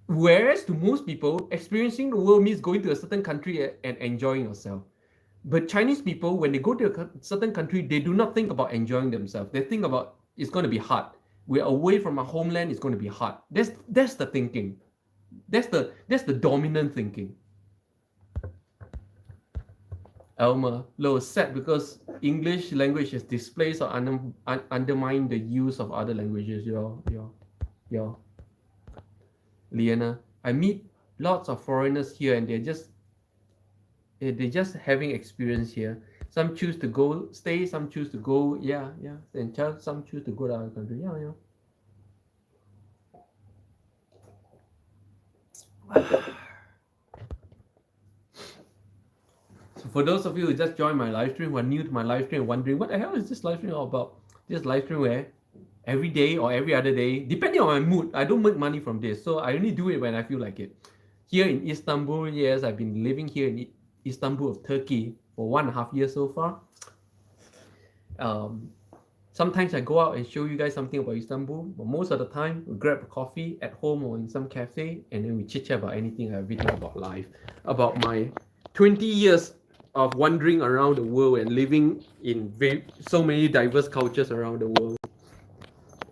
Whereas to most people, experiencing the world means going to a certain country and enjoying yourself. But Chinese people, when they go to a certain country, they do not think about enjoying themselves. They think about it's going to be hard. We're away from our homeland, it's going to be hard. That's the thinking. That's the dominant thinking. Elmer, low, sad because English language is displaced or undermine the use of other languages. Yeah. Liana, I meet lots of foreigners here and they're just having experience here. Some choose to go stay, some choose to go, and some choose to go to other country. Yeah. So for those of you who just joined my live stream, who are new to my live stream, wondering what the hell is this live stream all about? This live stream where every day or every other day, depending on my mood, I don't make money from this, so I only do it when I feel like it. Here in Istanbul, yes, I've been living here in Istanbul of Turkey for 1.5 years so far. Sometimes I go out and show you guys something about Istanbul, but most of the time we grab a coffee at home or in some cafe and then we chit chat about anything and everything about life, about my 20 years of wandering around the world and living in so many diverse cultures around the world.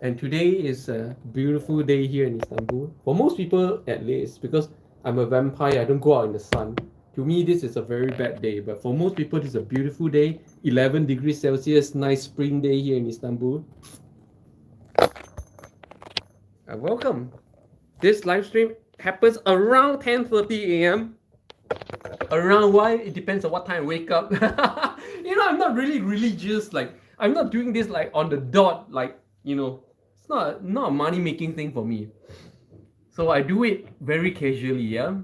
And today is a beautiful day here in Istanbul. For most people, at least, because I'm a vampire, I don't go out in the sun. To me, this is a very bad day. But for most people, this is a beautiful day. 11 degrees Celsius, nice spring day here in Istanbul. Welcome. This live stream happens around 10:30 a.m. Around why? It depends on what time I wake up. I'm not really religious. Like, I'm not doing this like on the dot. Like, it's not a money-making thing for me. So I do it very casually, yeah?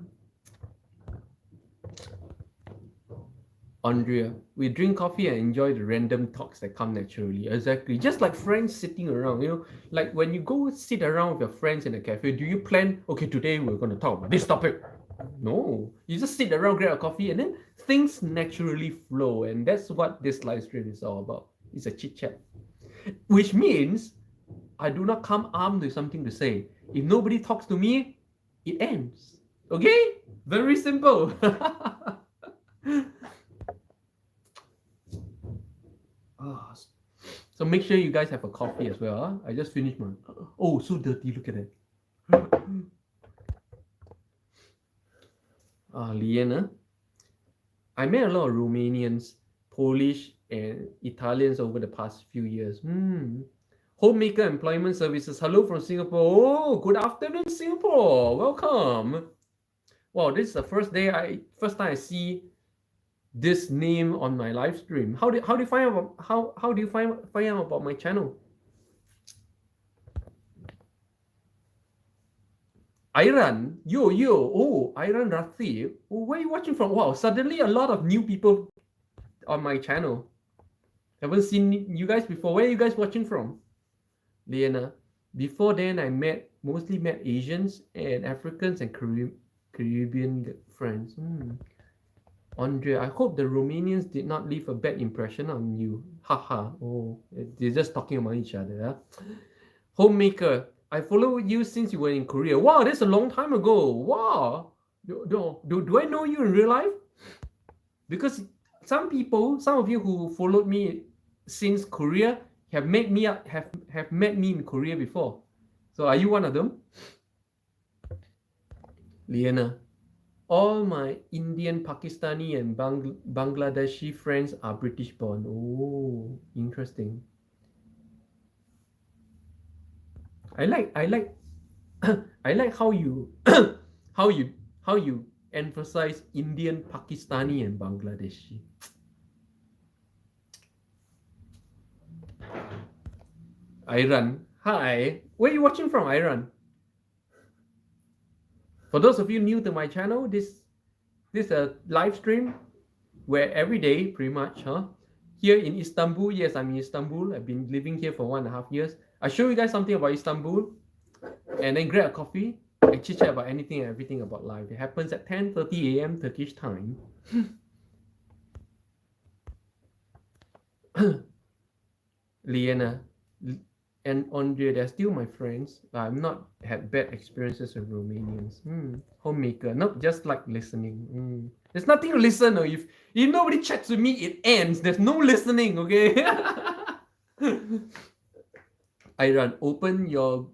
Andrea, we drink coffee and enjoy the random talks that come naturally. Exactly. Just like friends sitting around, like when you go sit around with your friends in a cafe, do you plan, okay, today we're going to talk about this topic? No. You just sit around, grab a coffee, and then things naturally flow. And that's what this live stream is all about. It's a chit chat. Which means I do not come armed with something to say. If nobody talks to me, it ends. Okay? Very simple. So make sure you guys have a coffee as well. Huh? I just finished mine. Oh, so dirty. Look at that. Liana. I met a lot of Romanians, Polish, and Italians over the past few years. Homemaker Employment Services. Hello from Singapore. Oh, good afternoon, Singapore. Welcome. Wow, this is the first time I see this name on my live stream. How do you find out how do you find out about my channel? Iran, yo, oh, Iran Rathi. Oh, where are you watching from? Wow, suddenly a lot of new people on my channel. Haven't seen you guys before. Where are you guys watching from? Liana, before then I mostly met Asians and Africans and Caribbean friends. Andre, I hope the Romanians did not leave a bad impression on you. Haha. Oh, they're just talking about each other. Huh? Homemaker, I followed you since you were in Korea. Wow, that's a long time ago. Wow. Do I know you in real life? Because some of you who followed me since Korea have met me in Korea before. So are you one of them? Liana, all my Indian, Pakistani, and Bangladeshi friends are British born. Oh, interesting. I like I like how you how you emphasize Indian, Pakistani, and Bangladeshi. Iran. Hi. Where are you watching from, Iran? For those of you new to my channel, this is a live stream where every day, pretty much, here in Istanbul, yes, I'm in Istanbul. I've been living here for 1.5 years. I show you guys something about Istanbul, and then grab a coffee and chit chat about anything and everything about life. It happens at 10:30 a.m. Turkish time. Liana and Andre, they're still my friends. I've not had bad experiences with Romanians. Homemaker, not just like listening. There's nothing to listen. Or if nobody chats with me, it ends. There's no listening, okay? Iran, open your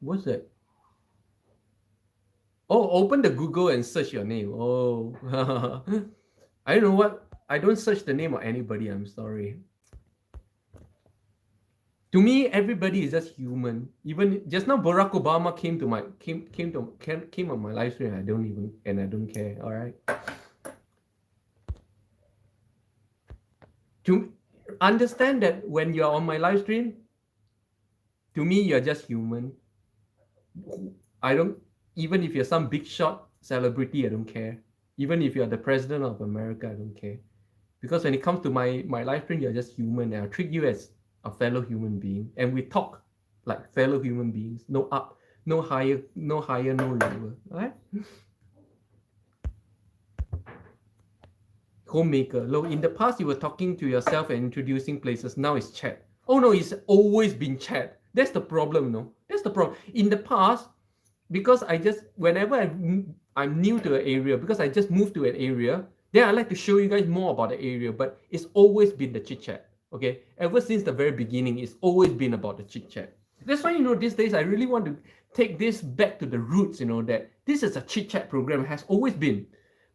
what's that? Oh, open the Google and search your name. Oh, I don't know what. I don't search the name of anybody. I'm sorry. To me, everybody is just human. Even just now, Barack Obama came on my live stream. I don't care. All right. To understand that when you're on my live stream, to me, you're just human. Even if you're some big shot celebrity, I don't care. Even if you're the president of America, I don't care. Because when it comes to my live stream, you're just human, and I treat you as a fellow human being, and we talk like fellow human beings. No up, no higher, no lower. All right? Homemaker. Lo, in the past, you were talking to yourself and introducing places. Now it's chat. Oh no, it's always been chat. That's the problem, no? That's the problem. In the past, because whenever I'm new to an area, because I just moved to an area, then I like to show you guys more about the area, but it's always been the chit chat. Okay, ever since the very beginning, it's always been about the chit chat. That's why these days I really want to take this back to the roots. That this is a chit chat program. It has always been,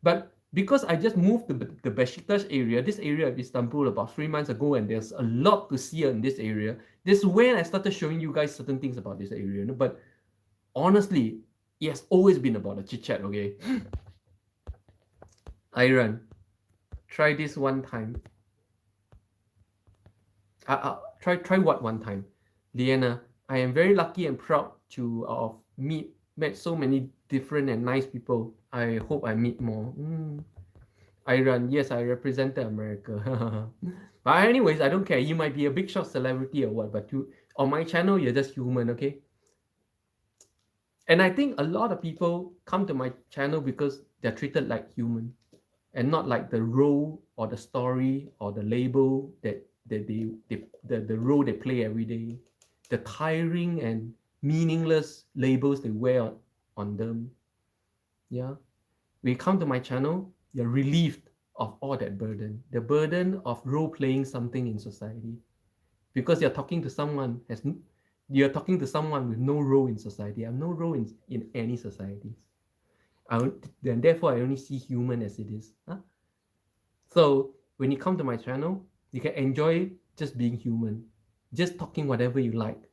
but because I just moved to the Besiktas area, this area of Istanbul about 3 months ago, and there's a lot to see in this area. This is when I started showing you guys certain things about this area. But honestly, it has always been about the chit chat. Okay. Iran, try this one time. Try what one time? Liana, I am very lucky and proud to met so many different and nice people. I hope I meet more. Iran, yes, I represented America. But anyways, I don't care. You might be a big shot celebrity or what, but on my channel, you're just human, okay? And I think a lot of people come to my channel because they're treated like human, and not like the role or the story or the label that the role they play every day, the tiring and meaningless labels they wear on them. Yeah, when you come to my channel, you're relieved of all that burden, the burden of role playing something in society, because you're talking to someone with no role in society. I have no role in any societies. Then therefore I only see human as it is. So when you come to my channel, you can enjoy just being human, just talking whatever you like,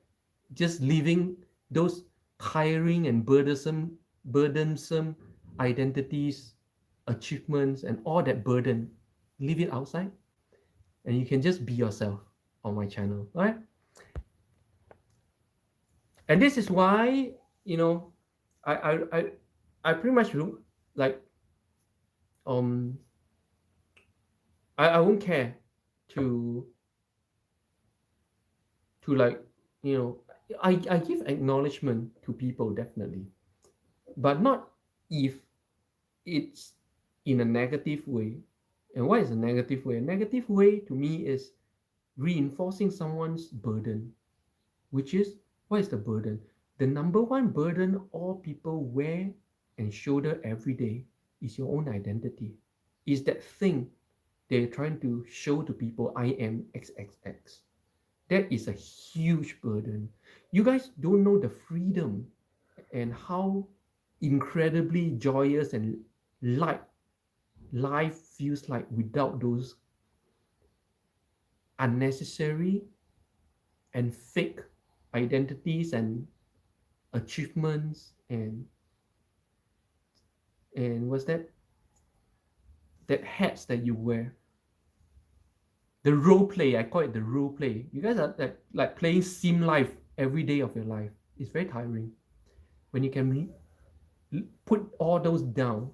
just leaving those tiring and burdensome identities, achievements, and all that burden. Leave it outside, and you can just be yourself on my channel. All right. And this is why I pretty much look like I won't care to like I give acknowledgement to people, definitely, but not if it's in a negative way. And what is a negative way? A negative way to me is reinforcing someone's burden, which is, what is the burden? the number one burden all people wear and shoulder every day is your own identity. Is that thing they're trying to show to people, I am XXX. That is a huge burden. You guys don't know the freedom and how incredibly joyous and light life feels like without those unnecessary and fake identities and achievements and what's that hats that you wear, the role play. I call it the role play. You guys are like playing sim life every day of your life. It's very tiring when you can put all those down.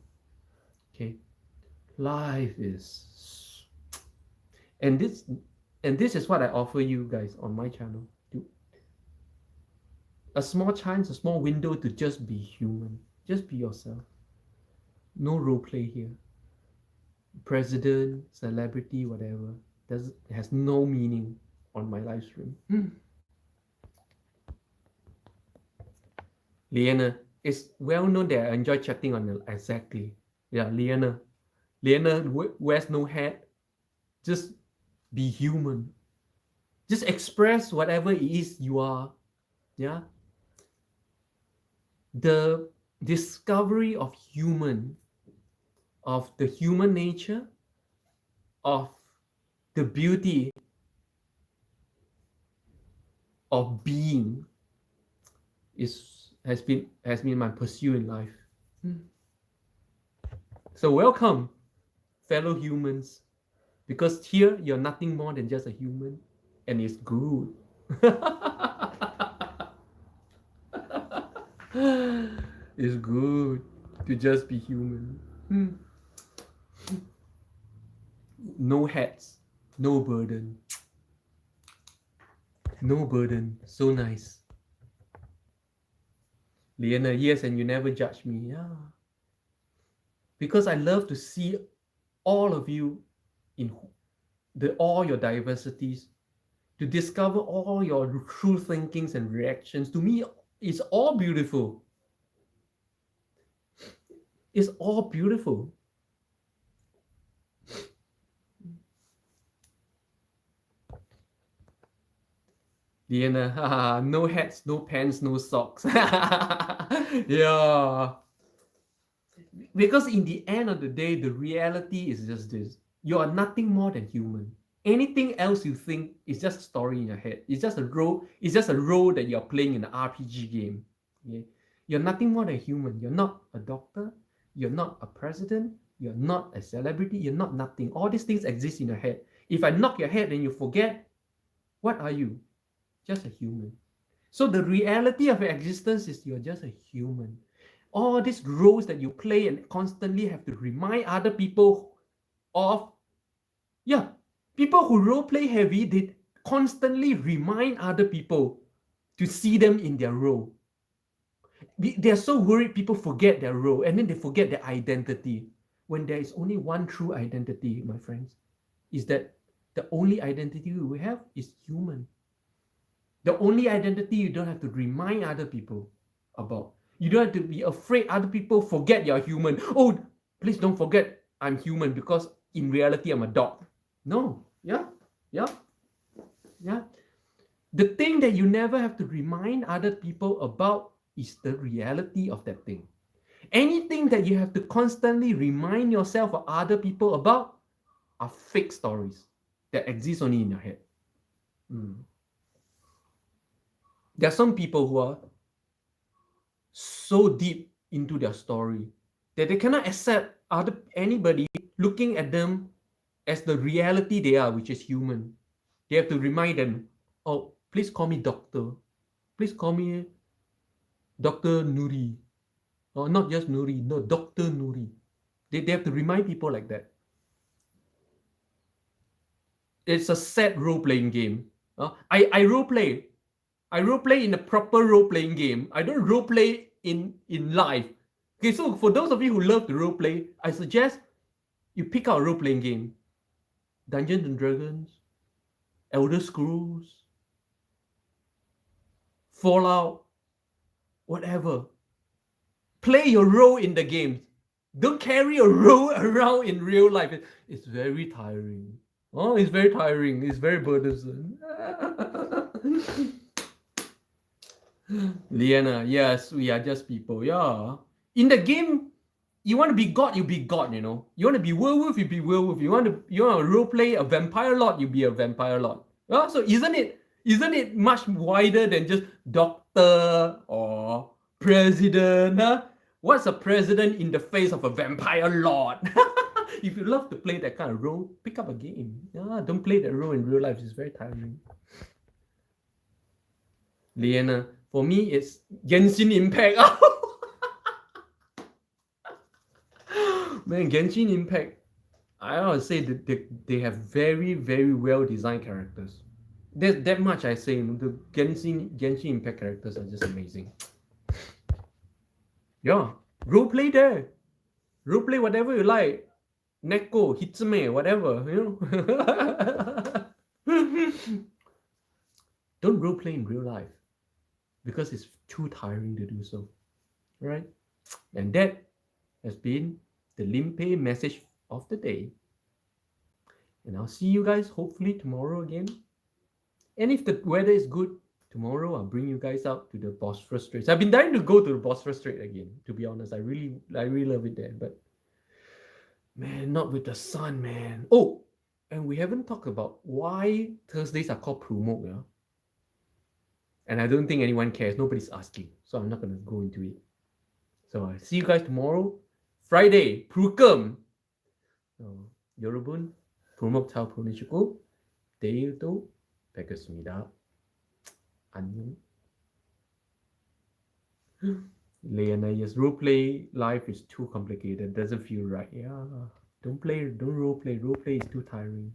Okay, life is, and this is what I offer you guys on my channel. A small chance, a small window to just be human, just be yourself. No role play here. President, celebrity, whatever, has no meaning on my live stream. Liana, it's well known that I enjoy chatting on the exactly. Yeah, Liana wears no hat. Just be human. Just express whatever it is you are. Yeah. The discovery of the human nature, of the beauty of being has been my pursuit in life. So welcome, fellow humans, because here you're nothing more than just a human, and it's good. It's good to just be human. No hats, no burden. No burden. So nice. Liana, yes, and you never judge me. Yeah. Because I love to see all of you in all your diversities, to discover all your true thinkings and reactions. To me, it's all beautiful. It's all beautiful. Liana, no hats, no pants, no socks. Yeah. Because in the end of the day, the reality is just this. You are nothing more than human. Anything else you think is just a story in your head. It's just a role that you're playing in an RPG game. Okay? You're nothing more than human. You're not a doctor. You're not a president. You're not a celebrity. You're not nothing. All these things exist in your head. If I knock your head and you forget, what are you? Just a human. So the reality of your existence is you're just a human. All these roles that you play and constantly have to remind other people of. Yeah, people who role play heavy, they constantly remind other people to see them in their role. They're so worried people forget their role, and then they forget their identity. When there is only one true identity, my friends, is that the only identity we have is human. The only identity you don't have to remind other people about. You don't have to be afraid other people forget you're human. Oh, please don't forget I'm human, because in reality I'm a dog. No. Yeah. The thing that you never have to remind other people about is the reality of that thing. Anything that you have to constantly remind yourself or other people about are fake stories that exist only in your head. There are some people who are so deep into their story that they cannot accept anybody looking at them as the reality they are, which is human. They have to remind them, oh, please call me doctor. Please call me Dr. Nuri. Or not just Nuri, no, Dr. Nuri. They have to remind people like that. It's a sad role-playing game. I role-play. I role-play in a proper role-playing game. I don't role-play in life. Okay, so for those of you who love to role-play, I suggest you pick out a role-playing game. Dungeons and Dragons, Elder Scrolls, Fallout, whatever. Play your role in the game. Don't carry a role around in real life. It's very tiring. Oh, it's very tiring. It's very burdensome. Liana, yes, we are just people. Yeah. In the game, you want to be God, you be God, you know. You want to be werewolf, you be werewolf. You want to role play a vampire lord, you be a vampire lord. Yeah? So isn't it much wider than just doctor or president? Huh? What's a president in the face of a vampire lord? If you love to play that kind of role, pick up a game. Yeah, don't play that role in real life. It's very tiring. Liana, for me, it's Genshin Impact. Man, Genshin Impact, I would say that they have very, very well designed characters. That much I say. The Genshin Impact characters are just amazing. Yeah, roleplay there. Roleplay whatever you like. Neko, Hitsume, whatever, you know. Don't roleplay in real life because it's too tiring to do so. Right? And that has been the Limpeh message of the day. And I'll see you guys hopefully tomorrow again. And if the weather is good, tomorrow I'll bring you guys out to the Bosphorus Straits. I've been dying to go to the Bosphorus Strait again, to be honest. I really love it there. But man, not with the sun, man. Oh, and we haven't talked about why Thursdays are called Prumok, yeah? And I don't think anyone cares. Nobody's asking. So I'm not going to go into it. So I'll see you guys tomorrow. Friday, Prukem. 여러분, 불목 잘 보내시고 내일도 뵙겠습니다. 안녕. Leonidas, roleplay life is too complicated. Doesn't feel right. Yeah. Don't roleplay. Roleplay is too tiring.